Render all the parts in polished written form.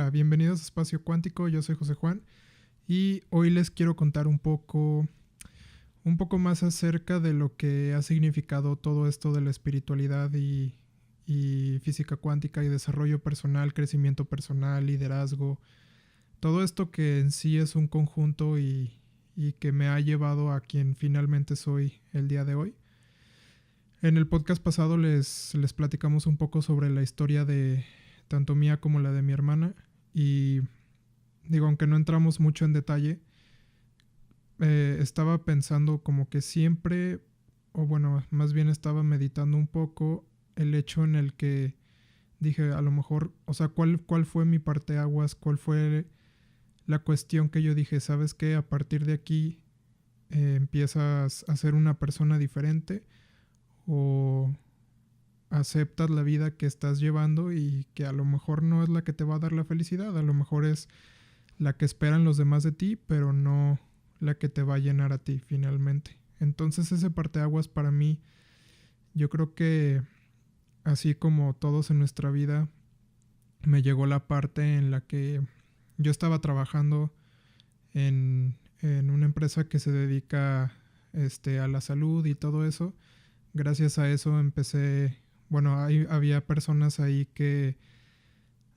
Hola, bienvenidos a Espacio Cuántico, yo soy José Juan y hoy les quiero contar un poco más acerca de lo que ha significado todo esto de la espiritualidad y física cuántica y desarrollo personal, crecimiento personal, liderazgo, todo esto que en sí es un conjunto y que me ha llevado a quien finalmente soy el día de hoy. En el podcast pasado les platicamos un poco sobre la historia de tanto mía como la de mi hermana y digo, aunque no entramos mucho en detalle, estaba pensando como que siempre, o bueno, más bien estaba meditando un poco el hecho en el que dije, a lo mejor, o sea, ¿cuál fue mi parteaguas? ¿Cuál fue la cuestión que yo dije, sabes qué? A partir de aquí empiezas a ser una persona diferente o aceptas la vida que estás llevando y que a lo mejor no es la que te va a dar la felicidad, a lo mejor es la que esperan los demás de ti, pero no la que te va a llenar a ti finalmente. Entonces ese parteaguas para mí, yo creo que así como todos en nuestra vida, me llegó la parte en la que yo estaba trabajando en una empresa que se dedica a la salud y todo eso. Gracias a eso empecé, bueno, había personas ahí que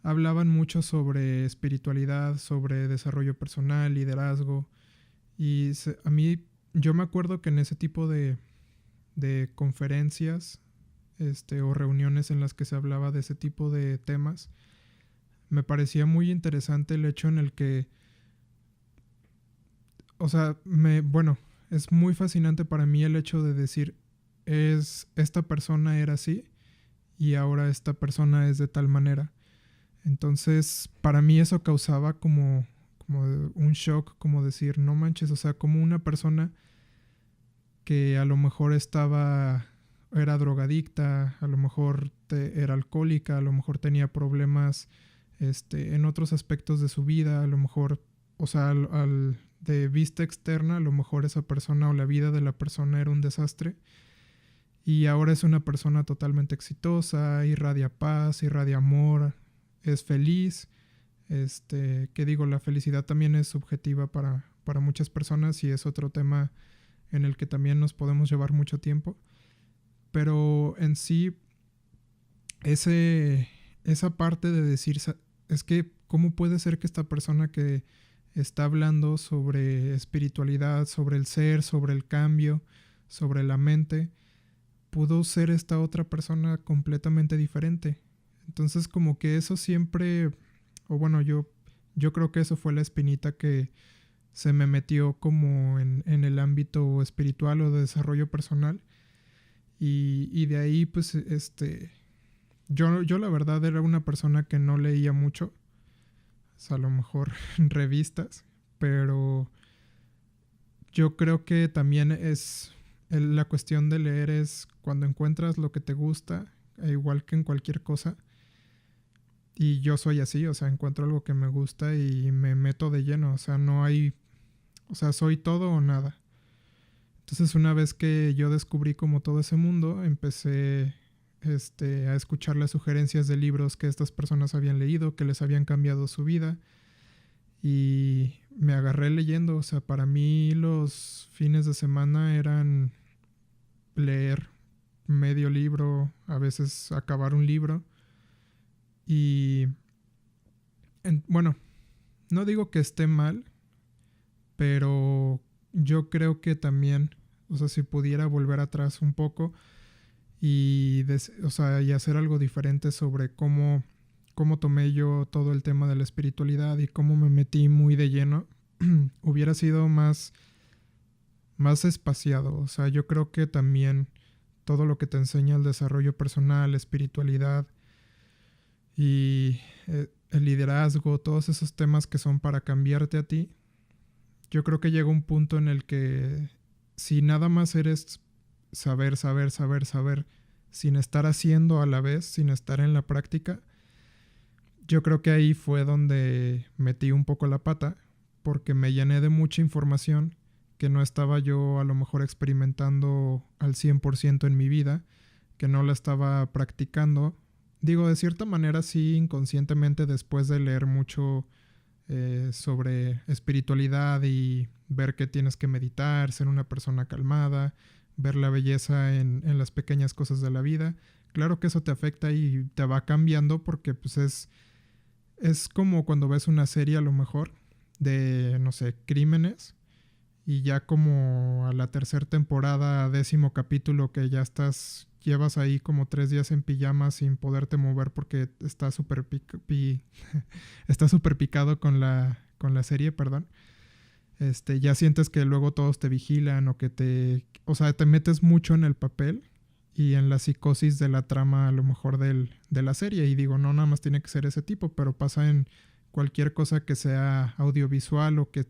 hablaban mucho sobre espiritualidad, sobre desarrollo personal, liderazgo. Y a mí, yo me acuerdo que en ese tipo de conferencias o reuniones en las que se hablaba de ese tipo de temas, me parecía muy interesante el hecho en el que, o sea, bueno, es muy fascinante para mí el hecho de decir, esta persona era así y ahora esta persona es de tal manera. Entonces, para mí eso causaba como un shock, como decir, no manches, o sea, como una persona que a lo mejor era drogadicta, a lo mejor era alcohólica, a lo mejor tenía problemas en otros aspectos de su vida, a lo mejor, o sea, de vista externa, a lo mejor esa persona o la vida de la persona era un desastre y ahora es una persona totalmente exitosa, irradia paz, irradia amor, es feliz. Que digo, la felicidad también es subjetiva para muchas personas y es otro tema en el que también nos podemos llevar mucho tiempo. Pero en sí, ese, esa parte de decir, es que, ¿cómo puede ser que esta persona que está hablando sobre espiritualidad, sobre el ser, sobre el cambio, sobre la mente, pudo ser esta otra persona completamente diferente? Entonces, como que eso siempre, o bueno, yo creo que eso fue la espinita que se me metió como en el ámbito espiritual o de desarrollo personal. Y de ahí, pues, yo la verdad era una persona que no leía mucho, o sea, a lo mejor revistas, pero yo creo que también la cuestión de leer es cuando encuentras lo que te gusta, igual que en cualquier cosa. Y yo soy así, o sea, encuentro algo que me gusta y me meto de lleno, o sea, no hay, o sea, soy todo o nada. Entonces una vez que yo descubrí como todo ese mundo, empecé a escuchar las sugerencias de libros que estas personas habían leído, que les habían cambiado su vida y me agarré leyendo, o sea, para mí los fines de semana eran leer medio libro, a veces acabar un libro y bueno, no digo que esté mal, pero yo creo que también, o sea, si pudiera volver atrás un poco o sea, y hacer algo diferente sobre cómo tomé yo todo el tema de la espiritualidad y cómo me metí muy de lleno, hubiera sido más espaciado. O sea, yo creo que también todo lo que te enseña el desarrollo personal, espiritualidad y el liderazgo, todos esos temas que son para cambiarte a ti, yo creo que llega un punto en el que si nada más eres saber, saber, saber, saber, sin estar haciendo a la vez, sin estar en la práctica, yo creo que ahí fue donde metí un poco la pata, porque me llené de mucha información que no estaba yo a lo mejor experimentando al 100% en mi vida, que no la estaba practicando Digo, de cierta manera sí, inconscientemente, después de leer mucho sobre espiritualidad y ver que tienes que meditar, ser una persona calmada, ver la belleza en las pequeñas cosas de la vida. Claro que eso te afecta y te va cambiando porque pues es como cuando ves una serie a lo mejor de, no sé, crímenes y ya como a la tercera temporada, 10º capítulo que ya llevas ahí como 3 días en pijama sin poderte mover porque está súper está súper picado con la serie, perdón. Ya sientes que luego todos te vigilan o que o sea, te metes mucho en el papel y en la psicosis de la trama a lo mejor de la serie. Y digo, no nada más tiene que ser ese tipo, pero pasa en cualquier cosa que sea audiovisual o que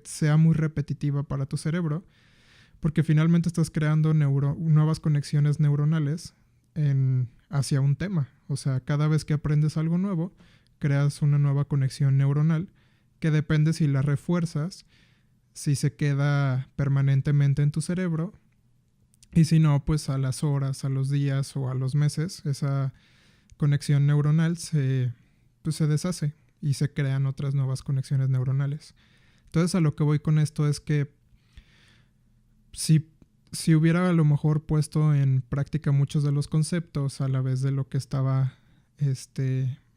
sea muy repetitiva para tu cerebro, porque finalmente estás creando nuevas conexiones neuronales hacia un tema. O sea, cada vez que aprendes algo nuevo, creas una nueva conexión neuronal que depende si la refuerzas, si se queda permanentemente en tu cerebro, y si no, pues a las horas, a los días o a los meses, esa conexión neuronal pues se deshace y se crean otras nuevas conexiones neuronales. Entonces a lo que voy con esto es que si, si hubiera a lo mejor puesto en práctica muchos de los conceptos a la vez de lo que estaba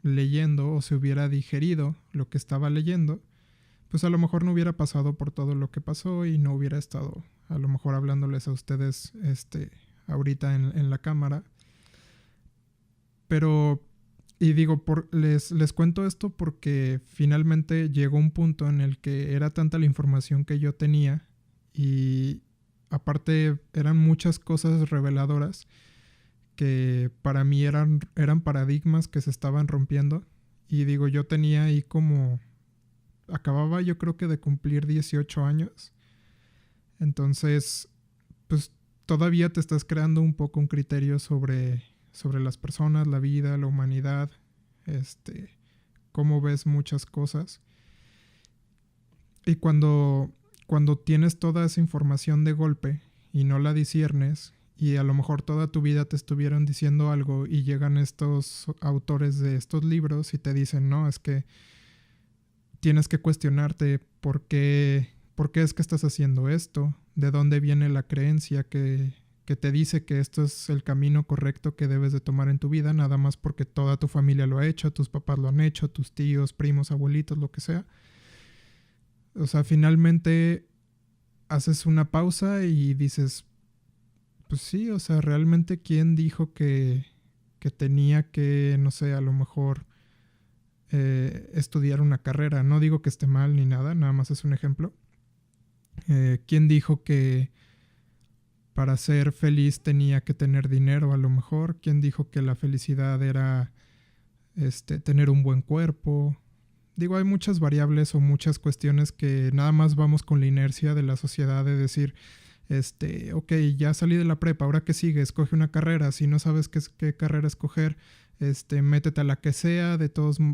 leyendo, o se hubiera digerido lo que estaba leyendo, pues a lo mejor no hubiera pasado por todo lo que pasó y no hubiera estado a lo mejor hablándoles a ustedes ahorita en la cámara. Pero, y digo, les cuento esto porque finalmente llegó un punto en el que era tanta la información que yo tenía y aparte eran muchas cosas reveladoras que para mí eran paradigmas que se estaban rompiendo. Y digo, yo tenía ahí como, acababa yo creo que de cumplir 18 años. Entonces, pues todavía te estás creando un poco un criterio sobre las personas, la vida, la humanidad, cómo ves muchas cosas. Y cuando tienes toda esa información de golpe y no la disiernes, y a lo mejor toda tu vida te estuvieron diciendo algo y llegan estos autores de estos libros y te dicen, no, es que tienes que cuestionarte por qué es que estás haciendo esto, de dónde viene la creencia que te dice que esto es el camino correcto que debes de tomar en tu vida, nada más porque toda tu familia lo ha hecho, tus papás lo han hecho, tus tíos, primos, abuelitos, lo que sea. O sea, finalmente haces una pausa y dices, pues sí, o sea, realmente quién dijo que tenía que, no sé, a lo mejor estudiar una carrera. No digo que esté mal ni nada, nada más es un ejemplo. ¿Quién dijo que para ser feliz tenía que tener dinero a lo mejor? ¿Quién dijo que la felicidad era tener un buen cuerpo? Digo, hay muchas variables o muchas cuestiones que nada más vamos con la inercia de la sociedad de decir, ok, ya salí de la prepa, ¿ahora qué sigue? Escoge una carrera. Si no sabes qué carrera escoger, métete a la que sea,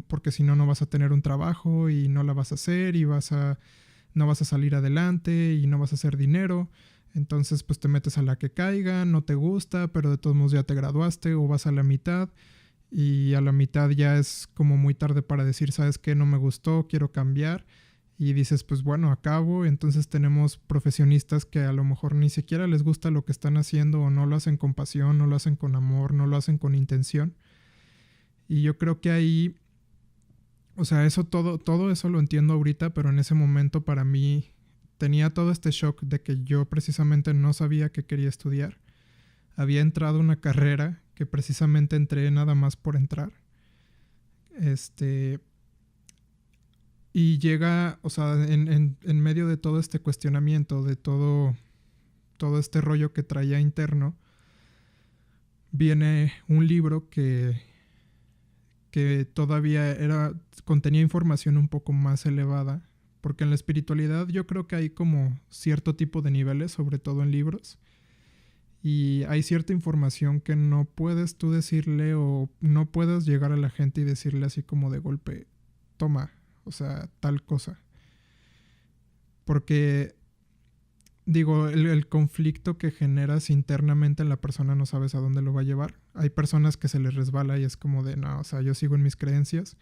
porque si no, no vas a tener un trabajo y no la vas a hacer y no vas a salir adelante y no vas a hacer dinero. Entonces, pues te metes a la que caiga, no te gusta, pero de todos modos ya te graduaste o vas a la mitad y a la mitad ya es como muy tarde para decir, ¿sabes qué? No me gustó, quiero cambiar. Y dices, pues bueno, acabo. Entonces tenemos profesionistas que a lo mejor ni siquiera les gusta lo que están haciendo o no lo hacen con pasión, no lo hacen con amor, no lo hacen con intención. Y yo creo que ahí, o sea, todo eso lo entiendo ahorita, pero en ese momento para mí tenía todo este shock de que yo precisamente no sabía qué quería estudiar. Había entrado a una carrera que precisamente entré nada más por entrar. Y llega, o sea, en medio de todo este cuestionamiento, de todo este rollo que traía interno, viene un libro que todavía contenía información un poco más elevada, porque en la espiritualidad yo creo que hay como cierto tipo de niveles, sobre todo en libros, y hay cierta información que no puedes tú decirle o no puedes llegar a la gente y decirle así como de golpe, toma, o sea, tal cosa. Porque digo, el conflicto que generas internamente en la persona no sabes a dónde lo va a llevar. Hay personas que se les resbala y es como de, no, o sea, yo sigo en mis creencias.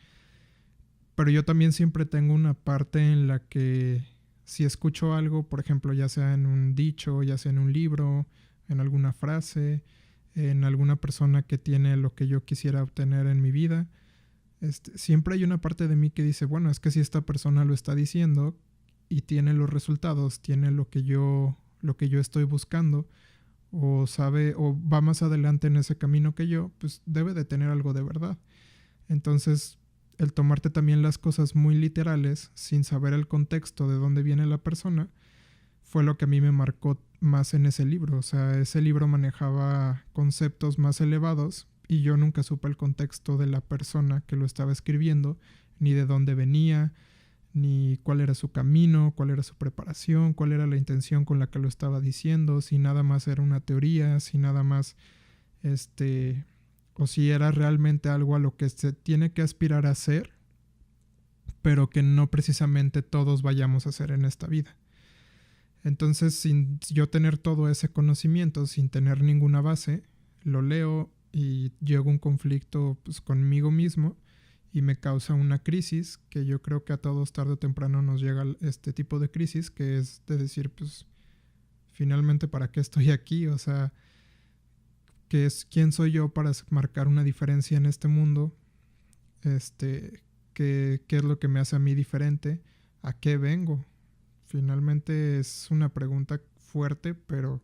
Pero yo también siempre tengo una parte en la que si escucho algo, por ejemplo, ya sea en un dicho, ya sea en un libro, en alguna frase, en alguna persona que tiene lo que yo quisiera obtener en mi vida, siempre hay una parte de mí que dice, bueno, es que si esta persona lo está diciendo y tiene los resultados, tiene lo que yo estoy buscando, o sabe, o va más adelante en ese camino que yo, pues debe de tener algo de verdad. Entonces, el tomarte también las cosas muy literales, sin saber el contexto de dónde viene la persona, fue lo que a mí me marcó más en ese libro. O sea, ese libro manejaba conceptos más elevados y yo nunca supe el contexto de la persona que lo estaba escribiendo, ni de dónde venía, ni cuál era su camino, cuál era su preparación, cuál era la intención con la que lo estaba diciendo, si nada más era una teoría, si nada más, este, o si era realmente algo a lo que se tiene que aspirar a ser, pero que no precisamente todos vayamos a hacer en esta vida. Entonces, sin yo tener todo ese conocimiento, sin tener ninguna base, lo leo y llego a un conflicto pues, conmigo mismo y me causa una crisis que yo creo que a todos tarde o temprano nos llega este tipo de crisis, que es de decir, pues, finalmente, ¿para qué estoy aquí? O sea, ¿quién soy yo para marcar una diferencia en este mundo? ¿Qué es lo que me hace a mí diferente? ¿A qué vengo? Finalmente es una pregunta fuerte, pero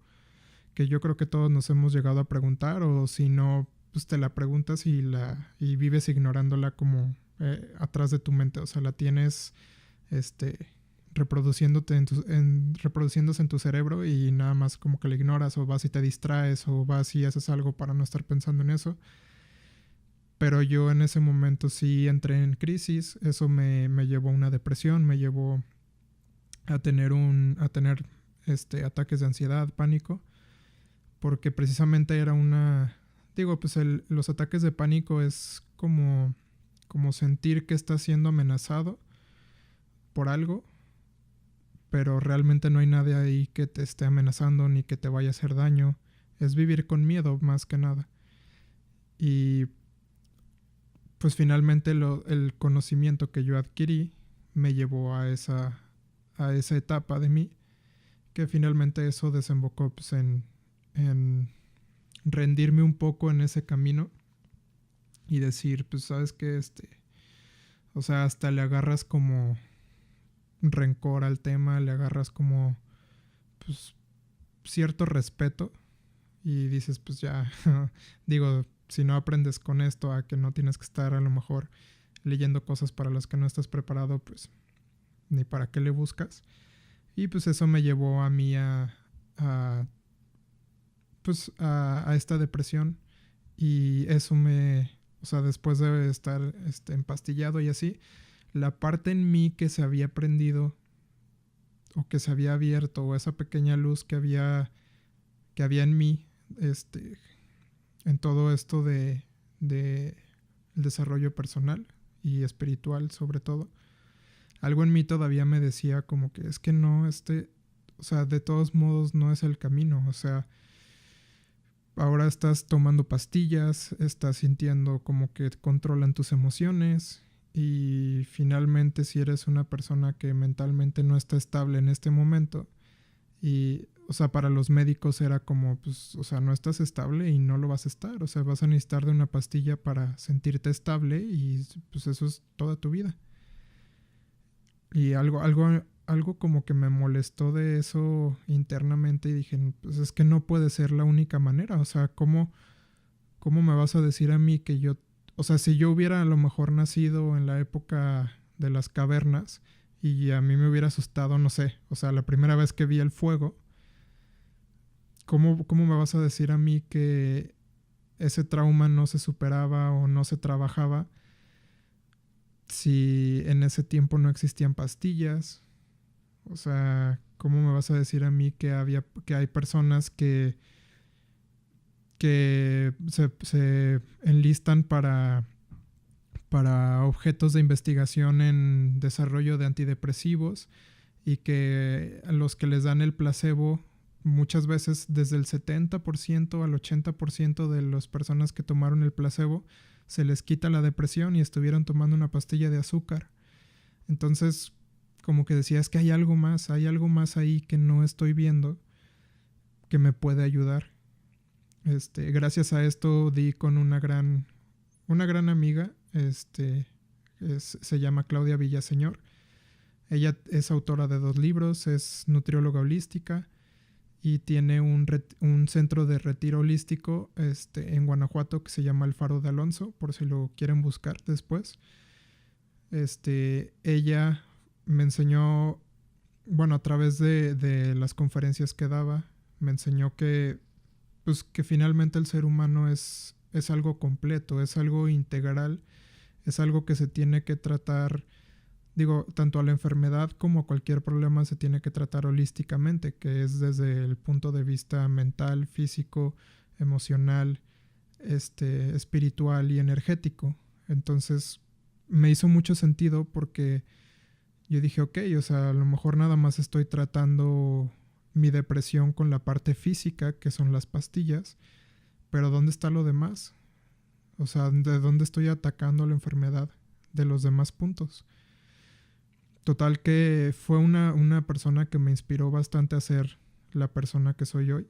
que yo creo que todos nos hemos llegado a preguntar, o si no, pues te la preguntas y vives ignorándola como atrás de tu mente, o sea, la tienes reproduciéndote reproduciéndose en tu cerebro y nada más como que la ignoras, o vas y te distraes, o vas y haces algo para no estar pensando en eso. Pero yo en ese momento sí entré en crisis, eso me llevó a una depresión, me llevó a tener ataques de ansiedad, pánico, porque precisamente era digo, pues los ataques de pánico es como sentir que estás siendo amenazado por algo, pero realmente no hay nadie ahí que te esté amenazando ni que te vaya a hacer daño. Es vivir con miedo más que nada. Y pues finalmente el conocimiento que yo adquirí me llevó a esa etapa de mí, que finalmente eso desembocó pues, en rendirme un poco en ese camino y decir, pues sabes que o sea, hasta le agarras como rencor al tema, le agarras como pues cierto respeto y dices, pues ya, digo, si no aprendes con esto a que no tienes que estar a lo mejor leyendo cosas para las que no estás preparado, pues ni para qué le buscas. Y pues eso me llevó a mí pues a esta depresión, y eso o sea, después de estar empastillado y así, la parte en mí que se había prendido o que se había abierto, o esa pequeña luz que había en mí, en todo esto de el desarrollo personal y espiritual sobre todo, algo en mí todavía me decía como que es que no, o sea, de todos modos no es el camino, o sea, ahora estás tomando pastillas, estás sintiendo como que controlan tus emociones, y finalmente si eres una persona que mentalmente no está estable en este momento, y o sea, para los médicos era como, pues, o sea, no estás estable y no lo vas a estar, o sea, vas a necesitar de una pastilla para sentirte estable y pues eso es toda tu vida. Y algo como que me molestó de eso internamente y dije, pues es que no puede ser la única manera. O sea, ¿cómo me vas a decir a mí que yo, o sea, si yo hubiera a lo mejor nacido en la época de las cavernas y a mí me hubiera asustado, no sé, o sea, la primera vez que vi el fuego, ¿cómo me vas a decir a mí que ese trauma no se superaba o no se trabajaba si en ese tiempo no existían pastillas? O sea, ¿cómo me vas a decir a mí que hay personas que se enlistan para objetos de investigación en desarrollo de antidepresivos y que a los que les dan el placebo, muchas veces desde el 70% al 80% de las personas que tomaron el placebo se les quita la depresión y estuvieron tomando una pastilla de azúcar. Entonces, como que decía, es que hay algo más ahí que no estoy viendo que me puede ayudar. Gracias a esto di con una gran amiga, se llama Claudia Villaseñor. Ella es autora de 2 libros, es nutrióloga holística y tiene un centro de retiro holístico en Guanajuato que se llama El Faro de Alonso, por si lo quieren buscar después. Ella me enseñó, bueno, a través de las conferencias que daba, me enseñó que, pues, que finalmente el ser humano es algo completo, es algo integral, es algo que se tiene que tratar, digo, tanto a la enfermedad como a cualquier problema se tiene que tratar holísticamente, que es desde el punto de vista mental, físico, emocional, espiritual y energético. Entonces me hizo mucho sentido porque yo dije, ok, o sea, a lo mejor nada más estoy tratando mi depresión con la parte física, que son las pastillas, pero ¿dónde está lo demás? O sea, ¿de dónde estoy atacando la enfermedad de los demás puntos? Total que fue una persona que me inspiró bastante a ser la persona que soy hoy.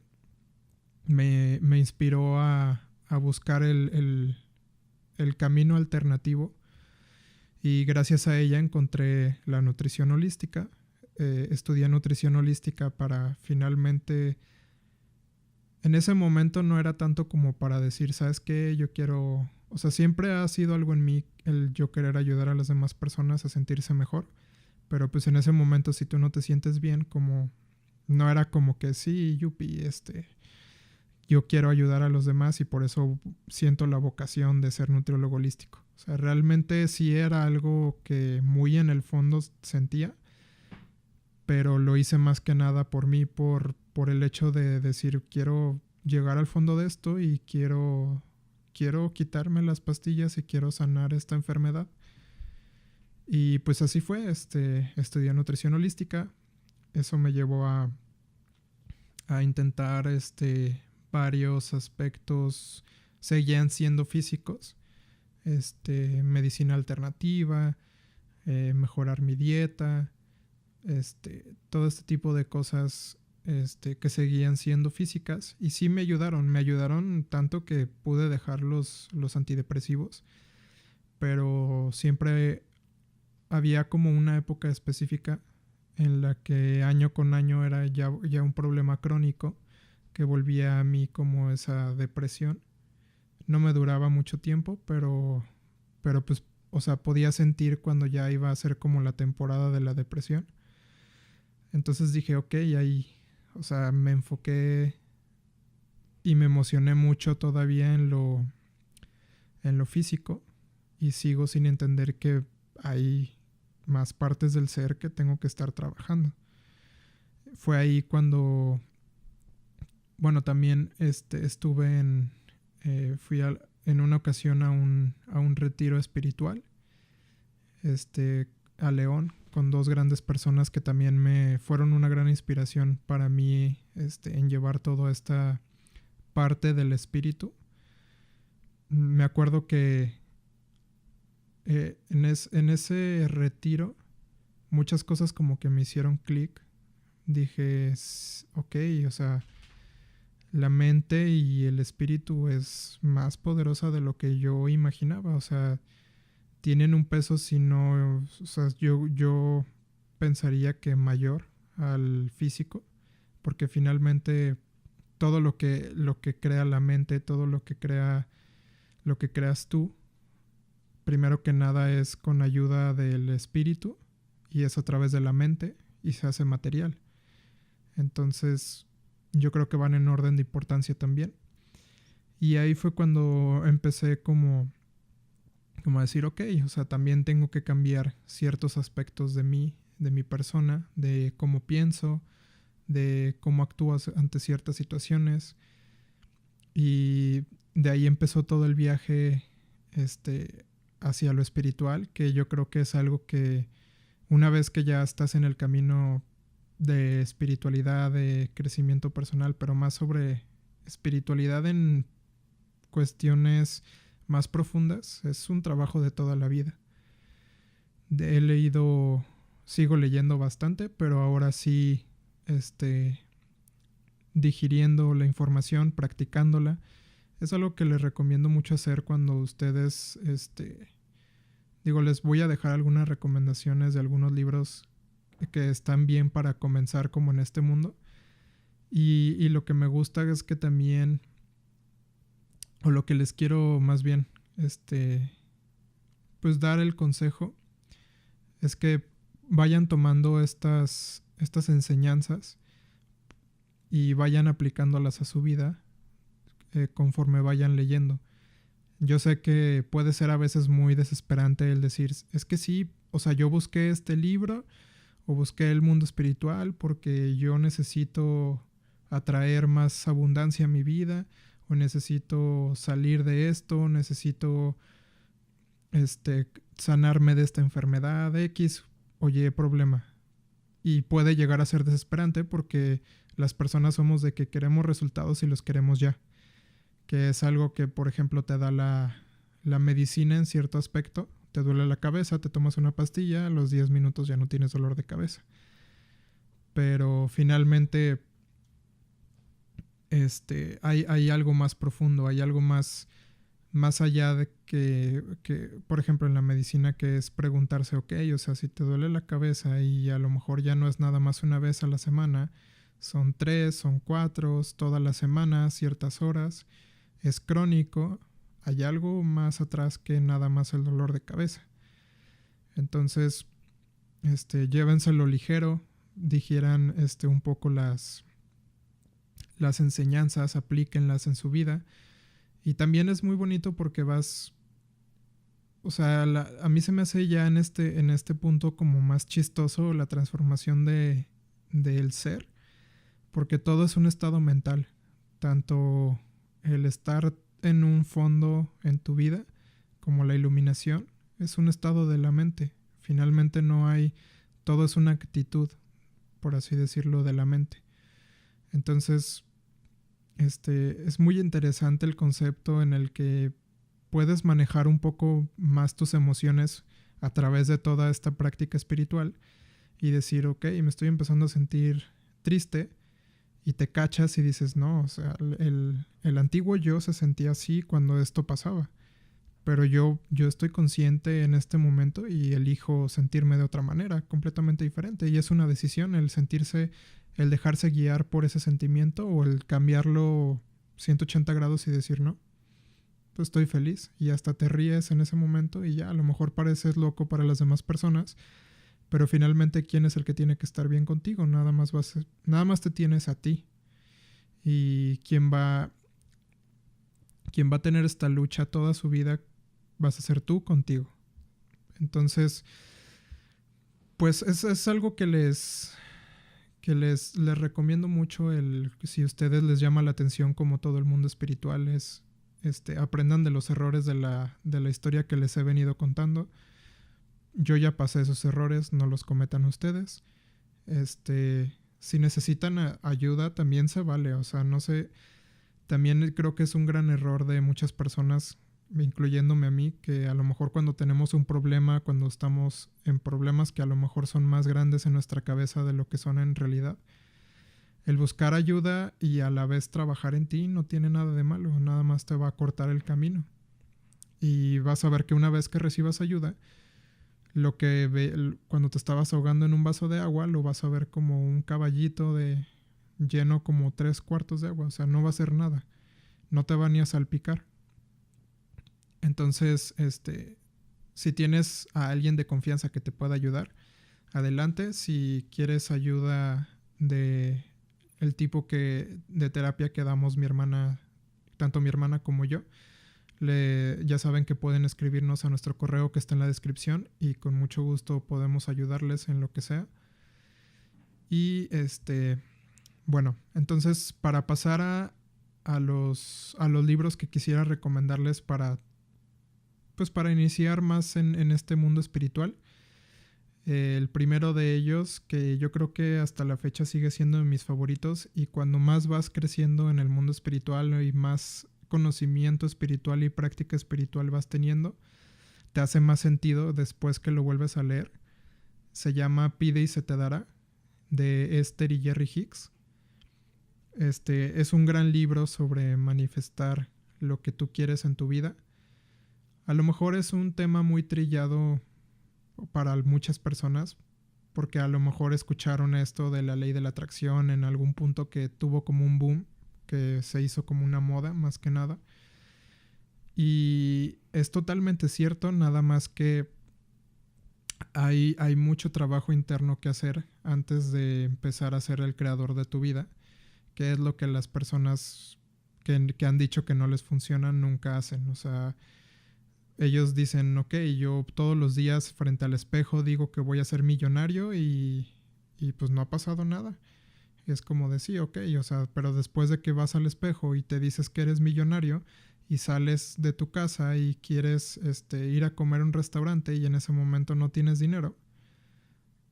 Me inspiró a buscar el camino alternativo y gracias a ella encontré la nutrición holística. Estudié nutrición holística para finalmente... En ese momento no era tanto como para decir, ¿sabes qué? Yo quiero... O sea, siempre ha sido algo en mí el yo querer ayudar a las demás personas a sentirse mejor. Pero pues en ese momento si tú no te sientes bien, como... No era como que sí, yupi, yo quiero ayudar a los demás y por eso siento la vocación de ser nutriólogo holístico. O sea, realmente sí era algo que muy en el fondo sentía, pero lo hice más que nada por mí, por el hecho de decir, quiero llegar al fondo de esto y quiero quitarme las pastillas y quiero sanar esta enfermedad. Y pues así fue, estudié nutrición holística. Eso me llevó a intentar varios aspectos, seguían siendo físicos, medicina alternativa, mejorar mi dieta, todo este tipo de cosas que seguían siendo físicas y sí me ayudaron tanto que pude dejar los antidepresivos, pero siempre había como una época específica en la que año con año era ya un problema crónico que volvía a mí como esa depresión. No me duraba mucho tiempo, pero pues, o sea, podía sentir cuando ya iba a ser como la temporada de la depresión. Entonces dije, ok, ahí, o sea, me enfoqué y me emocioné mucho todavía en lo físico y sigo sin entender que hay más partes del ser que tengo que estar trabajando. Fue ahí cuando, bueno, también estuve fui en una ocasión a un retiro espiritual, a León, con 2 grandes personas que también me fueron una gran inspiración para mí, en llevar toda esta parte del espíritu. Me acuerdo que en ese retiro muchas cosas como que me hicieron clic. Dije, ok, o sea, la mente y el espíritu es más poderosa de lo que yo imaginaba. O sea, tienen un peso, si no, o sea, yo pensaría que mayor al físico, porque finalmente todo lo que crea la mente, todo lo que creas tú, primero que nada es con ayuda del espíritu y es a través de la mente y se hace material. Entonces, yo creo que van en orden de importancia también. Y ahí fue cuando empecé como a decir, ok, o sea, también tengo que cambiar ciertos aspectos de mí, de mi persona, de cómo pienso, de cómo actúo ante ciertas situaciones. Y de ahí empezó todo el viaje hacia lo espiritual, que yo creo que es algo que una vez que ya estás en el camino de espiritualidad, de crecimiento personal, pero más sobre espiritualidad en cuestiones más profundas, es un trabajo de toda la vida. He leído, sigo leyendo bastante, pero ahora sí, digiriendo la información, practicándola. Es algo que les recomiendo mucho hacer cuando ustedes, les voy a dejar algunas recomendaciones de algunos libros que están bien para comenzar como en este mundo. Y lo que me gusta es que también, o lo que les quiero más bien, pues dar el consejo, es que vayan tomando estas enseñanzas y vayan aplicándolas a su vida conforme vayan leyendo. Yo sé que puede ser a veces muy desesperante el decir, es que sí, o sea, yo busqué este libro o busqué el mundo espiritual porque yo necesito atraer más abundancia a mi vida, o necesito salir de esto, necesito sanarme de esta enfermedad X o Y problema. Y puede llegar a ser desesperante porque las personas somos de que queremos resultados y los queremos ya. Que es algo que, por ejemplo, te da la medicina en cierto aspecto. Te duele la cabeza, te tomas una pastilla, a los 10 minutos ya no tienes dolor de cabeza. Pero finalmente hay algo más profundo, hay algo más allá de que, por ejemplo, en la medicina, que es preguntarse, ok, o sea, si te duele la cabeza y a lo mejor ya no es nada más una vez a la semana, son 3, son 4, toda la semana, ciertas horas, es crónico, hay algo más atrás que nada más el dolor de cabeza. Entonces, llévenselo ligero, digieran un poco las enseñanzas, aplíquenlas en su vida. Y también es muy bonito porque vas, o sea, a mí se me hace ya en este punto como más chistoso la transformación del ser, porque todo es un estado mental, tanto el estar en un fondo en tu vida como la iluminación es un estado de la mente. Finalmente todo es una actitud, por así decirlo, de la mente. Entonces, es muy interesante el concepto en el que puedes manejar un poco más tus emociones a través de toda esta práctica espiritual y decir, ok, me estoy empezando a sentir triste, y te cachas y dices, no, o sea, el antiguo yo se sentía así cuando esto pasaba, pero yo estoy consciente en este momento y elijo sentirme de otra manera, completamente diferente, y es una decisión el sentirse, el dejarse guiar por ese sentimiento o el cambiarlo 180 grados y decir, no, pues estoy feliz, y hasta te ríes en ese momento y ya a lo mejor pareces loco para las demás personas, pero finalmente, ¿quién es el que tiene que estar bien contigo? Nada más te tienes a ti. Y quien va a tener esta lucha toda su vida vas a ser tú contigo. Entonces, pues es algo que les recomiendo mucho. Si a ustedes les llama la atención como todo el mundo espiritual, aprendan de los errores de la historia que les he venido contando. Yo ya pasé esos errores, no los cometan ustedes. Si necesitan ayuda, también se vale. O sea, no sé, también creo que es un gran error de muchas personas, incluyéndome a mí, que a lo mejor cuando tenemos un problema, cuando estamos en problemas que a lo mejor son más grandes en nuestra cabeza de lo que son en realidad, el buscar ayuda y a la vez trabajar en ti no tiene nada de malo, nada más te va a cortar el camino. Y vas a ver que una vez que recibas ayuda, cuando te estabas ahogando en un vaso de agua, lo vas a ver como un caballito lleno como 3/4 de agua. O sea, no va a hacer nada. No te va ni a salpicar. Entonces, si tienes a alguien de confianza que te pueda ayudar, adelante. Si quieres ayuda de el tipo de terapia que damos tanto mi hermana como yo, ya saben que pueden escribirnos a nuestro correo que está en la descripción y con mucho gusto podemos ayudarles en lo que sea. Y bueno, entonces para pasar a los libros que quisiera recomendarles para iniciar más en este mundo espiritual, El primero de ellos, que yo creo que hasta la fecha sigue siendo de mis favoritos, y cuando más vas creciendo en el mundo espiritual y más conocimiento espiritual y práctica espiritual vas teniendo, te hace más sentido después que lo vuelves a leer. Se llama Pide y se te dará, de Esther y Jerry Hicks. Es un gran libro sobre manifestar lo que tú quieres en tu vida. A lo mejor es un tema muy trillado para muchas personas, porque a lo mejor escucharon esto de la ley de la atracción en algún punto que tuvo como un boom, que se hizo como una moda más que nada. Y es totalmente cierto, nada más que hay mucho trabajo interno que hacer antes de empezar a ser el creador de tu vida, que es lo que las personas que han dicho que no les funciona nunca hacen. O sea, ellos dicen, ok, yo todos los días frente al espejo digo que voy a ser millonario y pues no ha pasado nada. Es como de sí, ok, o sea, pero después de que vas al espejo y te dices que eres millonario y sales de tu casa y quieres ir a comer a un restaurante y en ese momento no tienes dinero,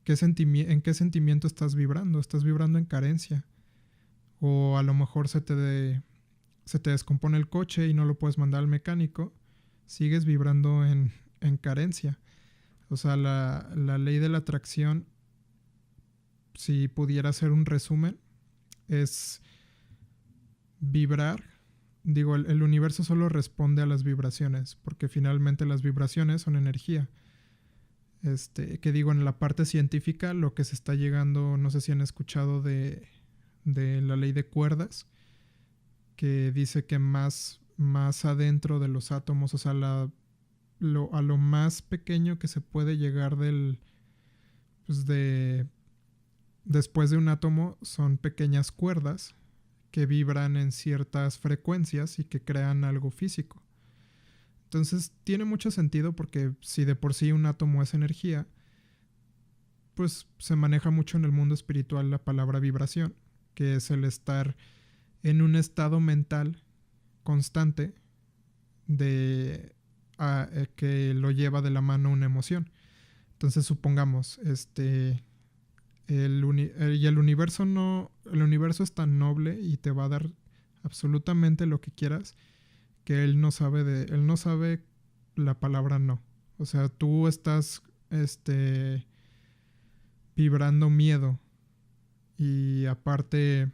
¿en qué sentimiento estás vibrando? Estás vibrando en carencia. O a lo mejor se te descompone el coche y no lo puedes mandar al mecánico, sigues vibrando en carencia. O sea, la ley de la atracción, si pudiera hacer un resumen, es vibrar. Digo, el universo solo responde a las vibraciones, porque finalmente las vibraciones son energía. Que digo, en la parte científica, lo que se está llegando, no sé si han escuchado de la ley de cuerdas, que dice que más adentro de los átomos, o sea, a lo más pequeño que se puede llegar después de un átomo, son pequeñas cuerdas que vibran en ciertas frecuencias y que crean algo físico. Entonces tiene mucho sentido, porque si de por sí un átomo es energía, pues se maneja mucho en el mundo espiritual la palabra vibración, que es el estar en un estado mental constante que lo lleva de la mano una emoción. Entonces supongamos, el universo el universo es tan noble y te va a dar absolutamente lo que quieras, que él no sabe la palabra no. O sea, tú estás vibrando miedo y aparte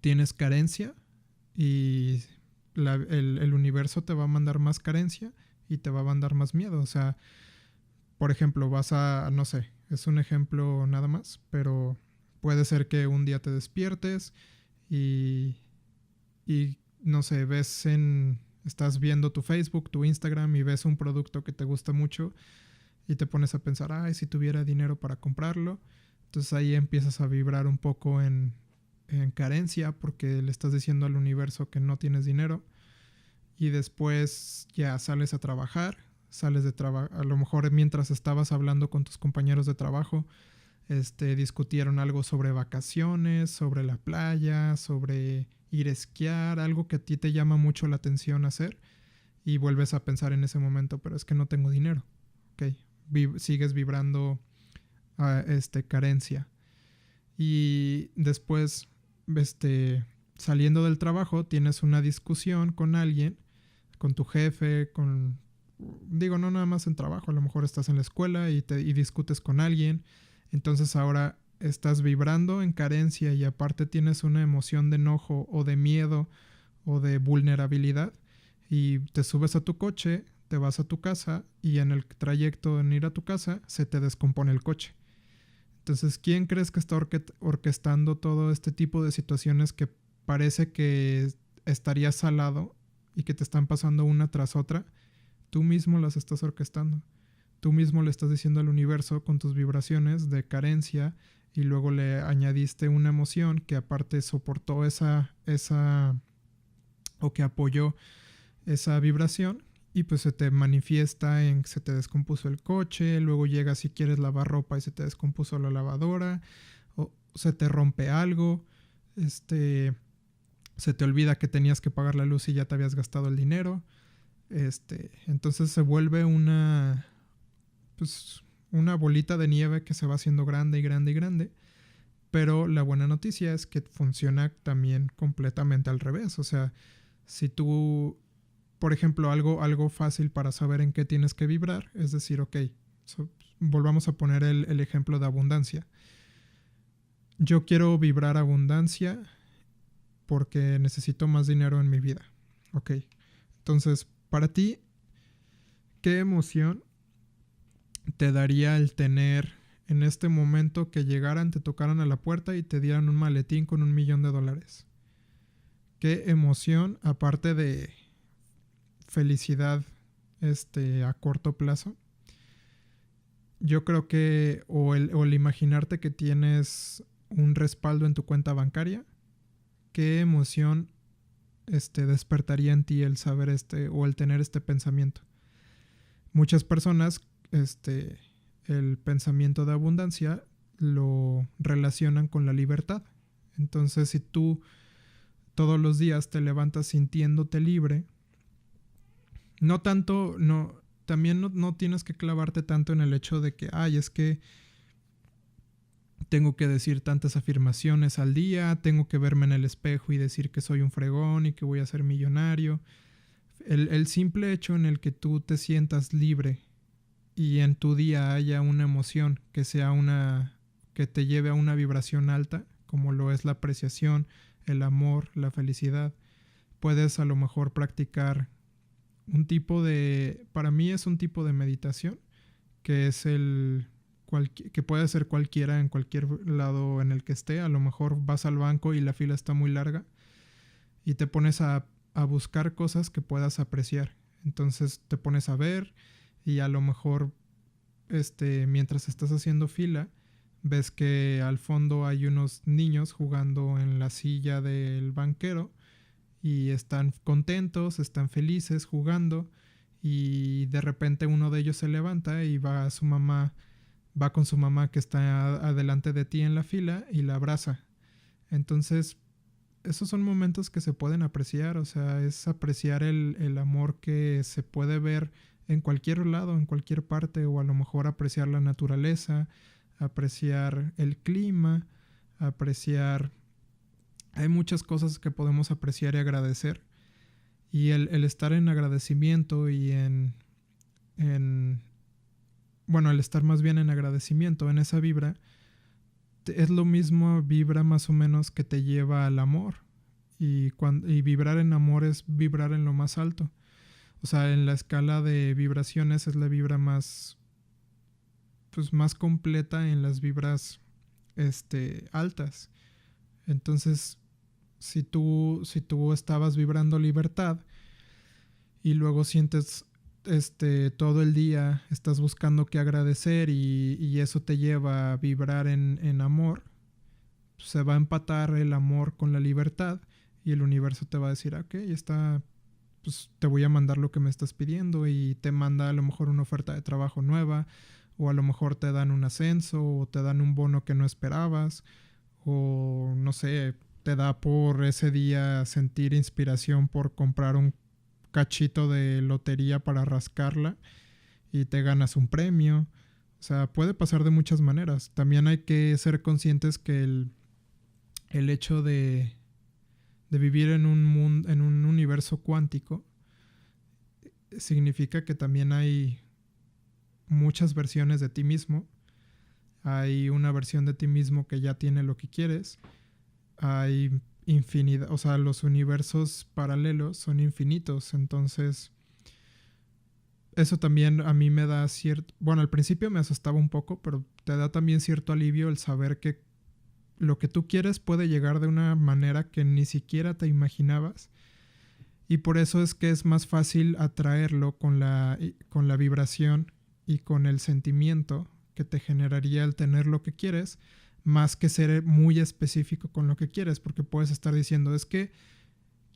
tienes carencia, y el universo te va a mandar más carencia y te va a mandar más miedo. O sea, por ejemplo, no sé, es un ejemplo nada más, pero puede ser que un día te despiertes y no sé, estás viendo tu Facebook, tu Instagram, y ves un producto que te gusta mucho y te pones a pensar, ay, si tuviera dinero para comprarlo. Entonces ahí empiezas a vibrar un poco en carencia, porque le estás diciendo al universo que no tienes dinero. Y después ya sales a trabajar, a lo mejor mientras estabas hablando con tus compañeros de trabajo, discutieron algo sobre vacaciones, sobre la playa, sobre ir a esquiar, algo que a ti te llama mucho la atención hacer, y vuelves a pensar en ese momento, pero es que no tengo dinero. Ok, sigues vibrando carencia. Y después, saliendo del trabajo, tienes una discusión con alguien, con tu jefe, digo, no nada más en trabajo, a lo mejor estás en la escuela y discutes con alguien. Entonces ahora estás vibrando en carencia y aparte tienes una emoción de enojo o de miedo o de vulnerabilidad, y te subes a tu coche, te vas a tu casa, y en el trayecto en ir a tu casa se te descompone el coche. Entonces, ¿quién crees que está orquestando todo este tipo de situaciones que parece que estarías al lado y que te están pasando una tras otra? Tú mismo las estás orquestando. Tú mismo le estás diciendo al universo con tus vibraciones de carencia, y luego le añadiste una emoción que aparte soportó o que apoyó esa vibración, y pues se te manifiesta en que se te descompuso el coche, luego llegas si quieres lavar ropa y se te descompuso la lavadora, o se te rompe algo, se te olvida que tenías que pagar la luz y ya te habías gastado el dinero. Entonces se vuelve pues una bolita de nieve que se va haciendo grande y grande y grande. Pero la buena noticia es que funciona también completamente al revés. O sea, si tú, por ejemplo, algo fácil para saber en qué tienes que vibrar, es decir, ok, volvamos a poner el ejemplo de abundancia. Yo quiero vibrar abundancia porque necesito más dinero en mi vida. Ok, entonces, para ti, ¿qué emoción te daría el tener en este momento que llegaran, te tocaran a la puerta y te dieran un maletín con $1,000,000? ¿Qué emoción, aparte de felicidad a corto plazo? Yo creo que o el imaginarte que tienes un respaldo en tu cuenta bancaria, ¿qué emoción despertaría en ti el saber o el tener este pensamiento? Muchas personas, el pensamiento de abundancia lo relacionan con la libertad. Entonces, si tú todos los días te levantas sintiéndote libre, no tanto, no, también no tienes que clavarte tanto en el hecho de que, ay, es que tengo que decir tantas afirmaciones al día, tengo que verme en el espejo y decir que soy un fregón y que voy a ser millonario. El simple hecho en el que tú te sientas libre y en tu día haya una emoción que te lleve a una vibración alta, como lo es la apreciación, el amor, la felicidad, puedes a lo mejor practicar para mí es un tipo de meditación, que es que puede ser cualquiera en cualquier lado en el que esté. A lo mejor vas al banco y la fila está muy larga y te pones a buscar cosas que puedas apreciar. Entonces te pones a ver y a lo mejor mientras estás haciendo fila ves que al fondo hay unos niños jugando en la silla del banquero y están contentos, están felices jugando, y de repente uno de ellos se levanta y va con su mamá que está adelante de ti en la fila y la abraza. Entonces, esos son momentos que se pueden apreciar. O sea, es apreciar el amor que se puede ver en cualquier lado, en cualquier parte, o a lo mejor apreciar la naturaleza, apreciar el clima, apreciar... Hay muchas cosas que podemos apreciar y agradecer. Y el estar en agradecimiento y bueno, el estar más bien en agradecimiento, en esa vibra, es lo mismo vibra más o menos que te lleva al amor. Y vibrar en amor es vibrar en lo más alto. O sea, en la escala de vibraciones es la vibra más, pues, más completa en las vibras altas. Entonces, si tú estabas vibrando libertad y luego sientes todo el día estás buscando qué agradecer y eso te lleva a vibrar en amor, se va a empatar el amor con la libertad y el universo te va a decir, ok, pues te voy a mandar lo que me estás pidiendo, y te manda a lo mejor una oferta de trabajo nueva, o a lo mejor te dan un ascenso, o te dan un bono que no esperabas, o no sé, te da por ese día sentir inspiración por comprar un cachito de lotería para rascarla y te ganas un premio. O sea, puede pasar de muchas maneras. También hay que ser conscientes que el hecho de vivir en un universo cuántico significa que también hay muchas versiones de ti mismo. Hay una versión de ti mismo que ya tiene lo que quieres. Hay infinidad, o sea, los universos paralelos son infinitos. Entonces, eso también a mí me da cierto... Bueno, al principio me asustaba un poco, pero te da también cierto alivio el saber que lo que tú quieres puede llegar de una manera que ni siquiera te imaginabas. Y por eso es que es más fácil atraerlo con la vibración y con el sentimiento que te generaría el tener lo que quieres, más que ser muy específico con lo que quieres, porque puedes estar diciendo, es que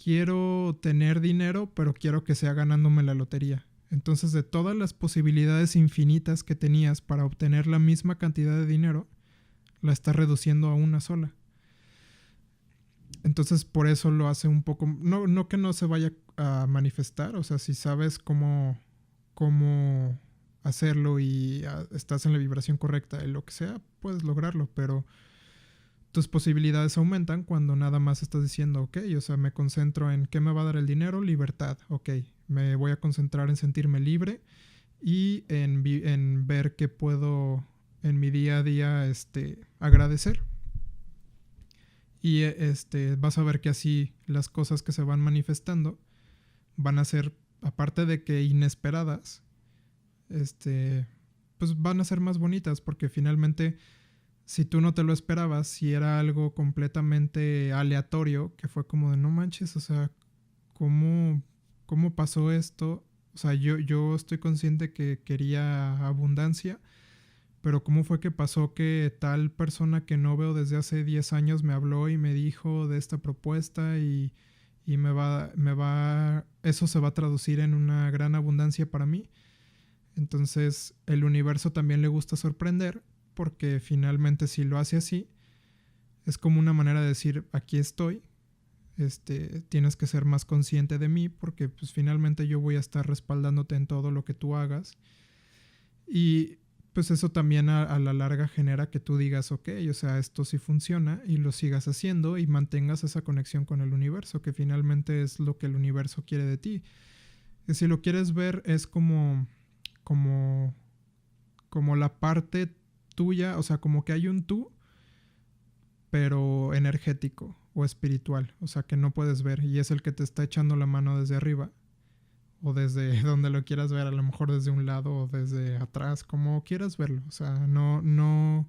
quiero tener dinero, pero quiero que sea ganándome la lotería. Entonces, de todas las posibilidades infinitas que tenías para obtener la misma cantidad de dinero, la estás reduciendo a una sola. Entonces, por eso lo hace un poco... No que no se vaya a manifestar, o sea, si sabes cómo hacerlo y estás en la vibración correcta y lo que sea, puedes lograrlo, pero tus posibilidades aumentan cuando nada más estás diciendo, ok, o sea, me concentro en qué me va a dar el dinero, libertad, ok, me voy a concentrar en sentirme libre y en ver qué puedo en mi día a día agradecer. Y vas a ver que así las cosas que se van manifestando van a ser, aparte de que inesperadas, pues van a ser más bonitas, porque finalmente si tú no te lo esperabas, si era algo completamente aleatorio, que fue como de no manches, o sea, ¿cómo, cómo pasó esto? O sea, yo estoy consciente que quería abundancia, pero ¿cómo fue que pasó que tal persona que no veo desde hace 10 años me habló y me dijo de esta propuesta y eso se va a traducir en una gran abundancia para mí? Entonces, el universo también le gusta sorprender, porque finalmente si lo hace así, es como una manera de decir, aquí estoy, tienes que ser más consciente de mí, porque pues finalmente yo voy a estar respaldándote en todo lo que tú hagas. Y pues eso también a la larga genera que tú digas, ok, o sea, esto sí funciona, y lo sigas haciendo y mantengas esa conexión con el universo, que finalmente es lo que el universo quiere de ti. Y si lo quieres ver, es como, como la parte tuya, o sea, como que hay un tú, pero energético o espiritual, o sea, que no puedes ver, y es el que te está echando la mano desde arriba o desde donde lo quieras ver, a lo mejor desde un lado o desde atrás, como quieras verlo. O sea, no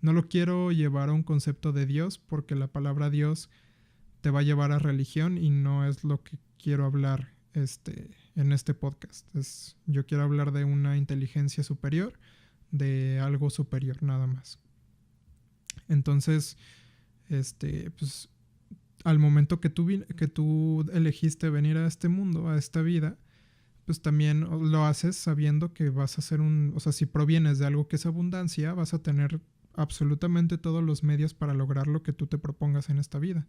lo quiero llevar a un concepto de Dios, porque la palabra Dios te va a llevar a religión y no es lo que quiero hablar en este podcast. Yo quiero hablar de una inteligencia superior, de algo superior nada más. Entonces, pues al momento que tú elegiste venir a este mundo, a esta vida, pues también lo haces sabiendo que vas a ser o sea, si provienes de algo que es abundancia, vas a tener absolutamente todos los medios para lograr lo que tú te propongas en esta vida.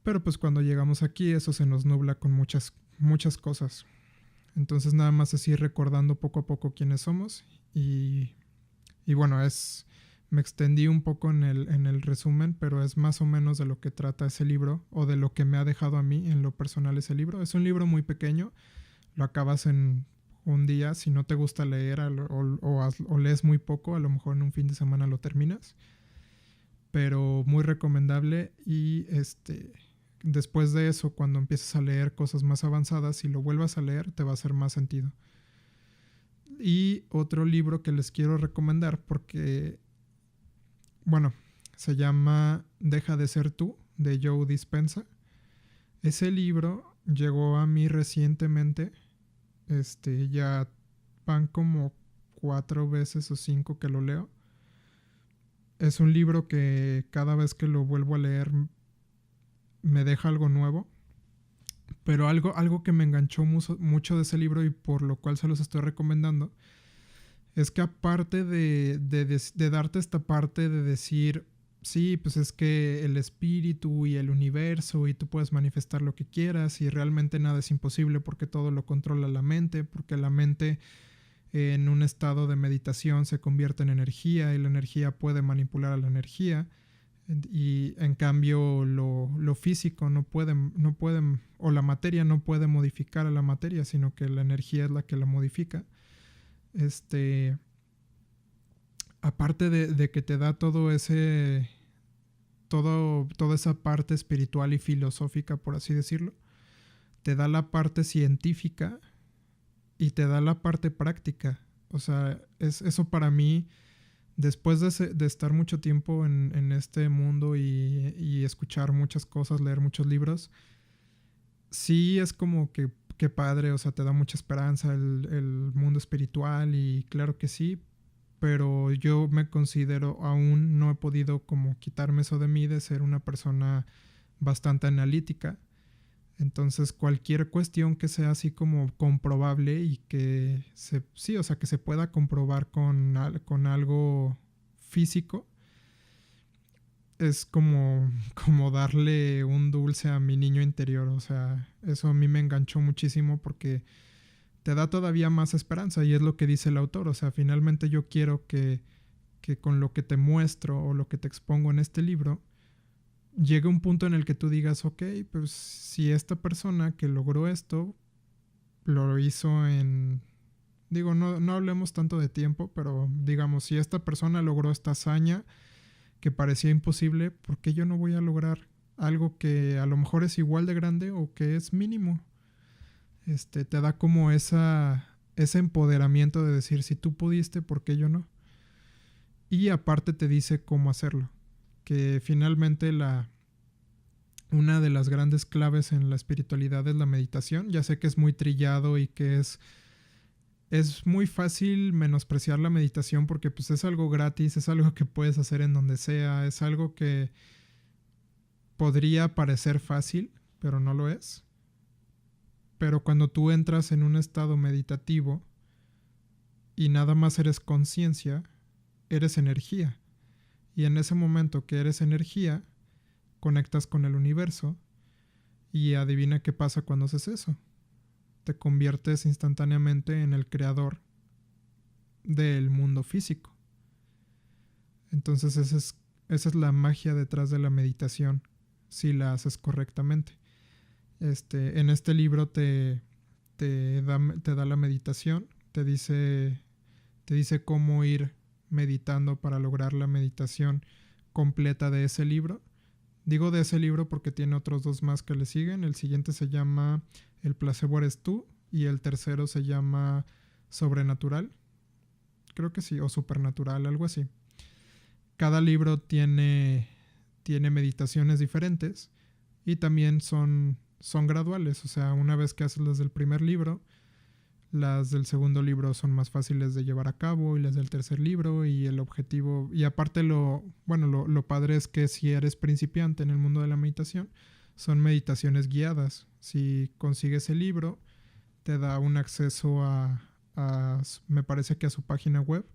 Pero pues cuando llegamos aquí, eso se nos nubla con muchas cosas. Entonces nada más así recordando poco a poco quiénes somos. Y bueno, me extendí un poco en el resumen, pero es más o menos de lo que trata ese libro, o de lo que me ha dejado a mí en lo personal ese libro. Es un libro muy pequeño, lo acabas en un día. Si no te gusta leer o lees muy poco, a lo mejor en un fin de semana lo terminas. Pero muy recomendable. Y después de eso, cuando empieces a leer cosas más avanzadas, si lo vuelvas a leer, te va a hacer más sentido. Y otro libro que les quiero recomendar, porque, bueno, se llama Deja de ser tú, de Joe Dispenza. Ese libro llegó a mí recientemente. Ya van como 4 veces o 5 que lo leo. Es un libro que cada vez que lo vuelvo a leer me deja algo nuevo. Pero algo que me enganchó mucho de ese libro, y por lo cual se los estoy recomendando, es que aparte de darte esta parte de decir, sí, pues es que el espíritu y el universo y tú puedes manifestar lo que quieras y realmente nada es imposible porque todo lo controla la mente, porque la mente en un estado de meditación se convierte en energía y la energía puede manipular a la energía. Y en cambio lo físico no puede, o la materia no puede modificar a la materia, sino que la energía es la que la modifica. Aparte de que te da toda esa parte espiritual y filosófica, por así decirlo, te da la parte científica y te da la parte práctica. O sea, eso para mí, después de estar mucho tiempo en este mundo y escuchar muchas cosas, leer muchos libros, sí es como que qué padre, o sea, te da mucha esperanza el mundo espiritual, y claro que sí, pero yo me considero, aún no he podido como quitarme eso de mí, de ser una persona bastante analítica. Entonces cualquier cuestión que sea así como comprobable y que sí, o sea, que se pueda comprobar con algo físico, es como darle un dulce a mi niño interior. O sea, eso a mí me enganchó muchísimo, porque te da todavía más esperanza, y es lo que dice el autor. O sea, finalmente yo quiero que con lo que te muestro o lo que te expongo en este libro, llegue un punto en el que tú digas, ok, pues si esta persona que logró esto lo hizo en... Digo, no hablemos tanto de tiempo, pero digamos, si esta persona logró esta hazaña que parecía imposible, ¿por qué yo no voy a lograr algo que a lo mejor es igual de grande o que es mínimo? Te da como ese empoderamiento de decir, si tú pudiste, ¿por qué yo no? Y aparte te dice cómo hacerlo. Que finalmente una de las grandes claves en la espiritualidad es la meditación. Ya sé que es muy trillado y que es muy fácil menospreciar la meditación porque pues es algo gratis, es algo que puedes hacer en donde sea, es algo que podría parecer fácil, pero no lo es. Pero cuando tú entras en un estado meditativo y nada más eres conciencia, eres energía. Y en ese momento que eres energía, conectas con el universo y adivina qué pasa cuando haces eso. Te conviertes instantáneamente en el creador del mundo físico. Entonces esa es la magia detrás de la meditación, si la haces correctamente. En este libro te da la meditación, te dice cómo ir meditando para lograr la meditación completa de ese libro. Digo de ese libro porque tiene otros dos más que le siguen. El siguiente se llama El placebo eres tú y el tercero se llama Sobrenatural. Creo que sí, o Supernatural, algo así. Cada libro tiene meditaciones diferentes y también son graduales. O sea, una vez que haces las del primer libro, las del segundo libro son más fáciles de llevar a cabo y las del tercer libro, y el objetivo, y aparte lo padre es que si eres principiante en el mundo de la meditación, son meditaciones guiadas. Si consigues el libro, te da un acceso me parece que a su página web,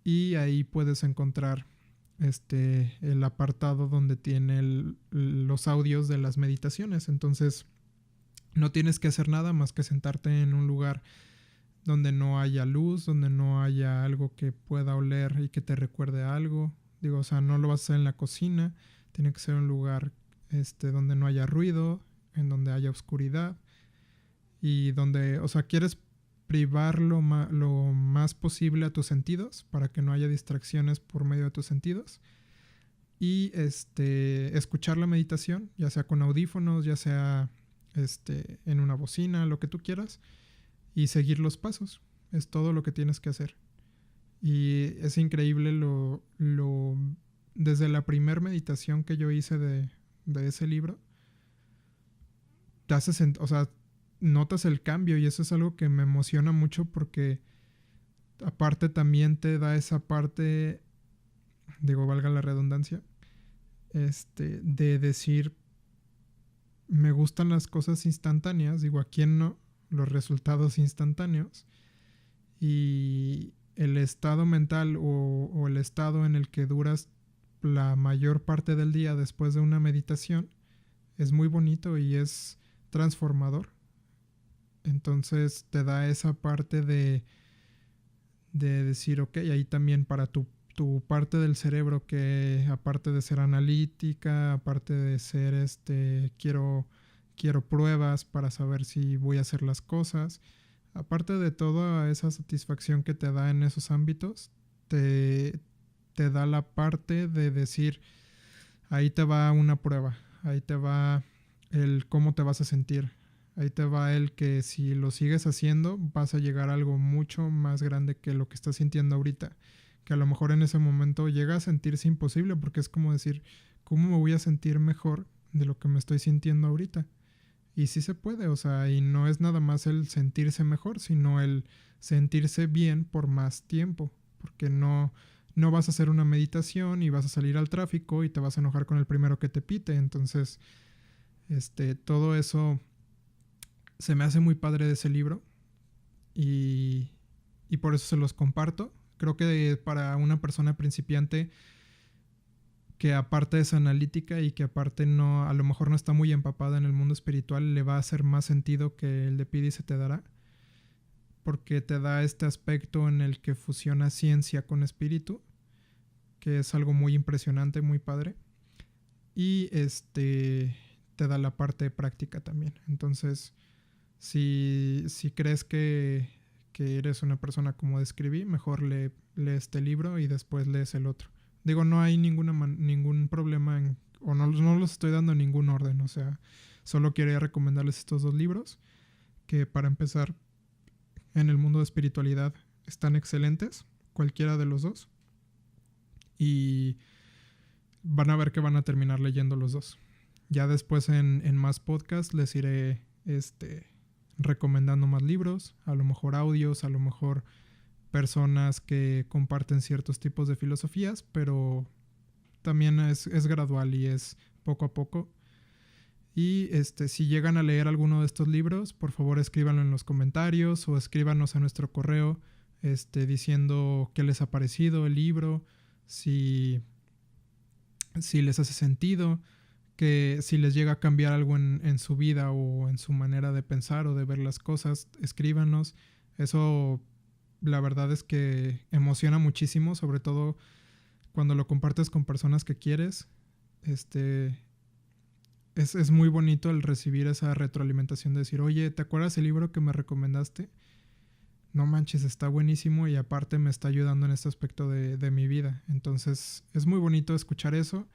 y ahí puedes encontrar el apartado donde tiene los audios de las meditaciones. Entonces no tienes que hacer nada más que sentarte en un lugar donde no haya luz, donde no haya algo que pueda oler y que te recuerde a algo. Digo, o sea, no lo vas a hacer en la cocina, tiene que ser un lugar donde no haya ruido, en donde haya oscuridad, y donde, o sea, quieres privar lo más posible a tus sentidos para que no haya distracciones por medio de tus sentidos, y escuchar la meditación, ya sea con audífonos, ya sea en una bocina, lo que tú quieras, y seguir los pasos. Es todo lo que tienes que hacer. Y es increíble desde la primer meditación que yo hice de ese libro, o sea, notas el cambio, y eso es algo que me emociona mucho porque aparte también te da esa parte, digo, valga la redundancia, de decir, me gustan las cosas instantáneas, digo, ¿a quién no? Los resultados instantáneos, y el estado mental o el estado en el que duras la mayor parte del día después de una meditación es muy bonito y es transformador. Entonces te da esa parte de decir, ok, ahí también para tu parte del cerebro, que aparte de ser analítica, aparte de ser quiero pruebas para saber si voy a hacer las cosas, aparte de toda esa satisfacción que te da en esos ámbitos, te da la parte de decir, ahí te va una prueba, ahí te va el cómo te vas a sentir, ahí te va el que si lo sigues haciendo vas a llegar a algo mucho más grande que lo que estás sintiendo ahorita, que a lo mejor en ese momento llega a sentirse imposible, porque es como decir, ¿cómo me voy a sentir mejor de lo que me estoy sintiendo ahorita? Y sí se puede, o sea, y no es nada más el sentirse mejor, sino el sentirse bien por más tiempo, porque no vas a hacer una meditación y vas a salir al tráfico y te vas a enojar con el primero que te pite. Entonces, todo eso se me hace muy padre de ese libro, y por eso se los comparto. Creo que para una persona principiante que aparte es analítica y que aparte a lo mejor no está muy empapada en el mundo espiritual, le va a hacer más sentido que el de pide y se te dará. porque te da este aspecto en el que fusiona ciencia con espíritu, que es algo muy impresionante, muy padre. Y te da la parte práctica también. Entonces, si crees que eres una persona como describí, mejor lee este libro y después lees el otro. Digo, no hay ningún problema o no los estoy dando en ningún orden. O sea, solo quería recomendarles estos dos libros que, para empezar, en el mundo de espiritualidad están excelentes, cualquiera de los dos. Y van a ver que van a terminar leyendo los dos. Ya después en más podcasts les iré recomendando más libros, a lo mejor audios, a lo mejor personas que comparten ciertos tipos de filosofías, pero también es gradual y es poco a poco. Y si llegan a leer alguno de estos libros, por favor escríbanlo en los comentarios o escríbanos a nuestro correo diciendo qué les ha parecido el libro, si les hace sentido, que si les llega a cambiar algo en su vida o en su manera de pensar o de ver las cosas, escríbanos. Eso, la verdad es que emociona muchísimo, sobre todo cuando lo compartes con personas que quieres. Es muy bonito el recibir esa retroalimentación de decir, oye, ¿te acuerdas el libro que me recomendaste? No manches, está buenísimo y aparte me está ayudando en este aspecto de mi vida. Entonces es muy bonito escuchar eso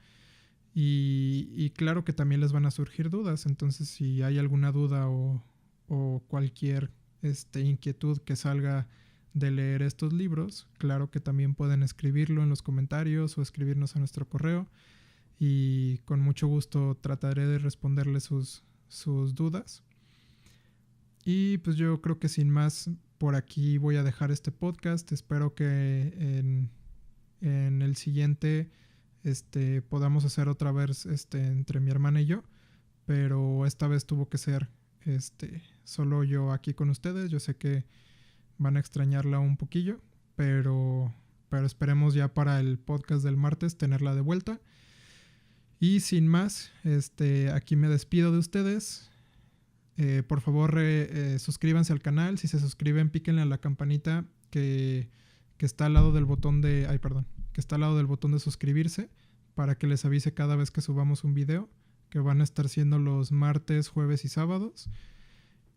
y claro que también les van a surgir dudas. Entonces si hay alguna duda o cualquier inquietud que salga de leer estos libros, claro que también pueden escribirlo en los comentarios o escribirnos a nuestro correo y con mucho gusto trataré de responderles sus dudas. Y pues yo creo que sin más, por aquí voy a dejar este podcast. Espero que en el siguiente podamos hacer otra vez entre mi hermana y yo, pero esta vez tuvo que ser solo yo aquí con ustedes. Yo sé que van a extrañarla un poquillo, pero esperemos ya para el podcast del martes tenerla de vuelta. Y sin más, aquí me despido de ustedes. Por favor, suscríbanse al canal. Si se suscriben, píquenle a la campanita que está al lado del botón de... que está al lado del botón de suscribirse para que les avise cada vez que subamos un video, que van a estar siendo los martes, jueves y sábados.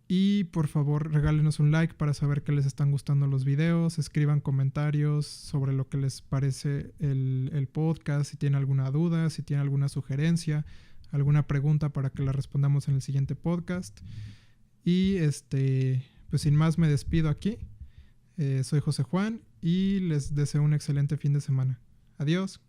Y por favor, regálenos un like para saber que les están gustando los videos. Escriban comentarios sobre lo que les parece el podcast, si tienen alguna duda, si tienen alguna sugerencia, alguna pregunta para que la respondamos en el siguiente podcast. Y pues sin más me despido aquí. Soy José Juan y les deseo un excelente fin de semana. Adiós.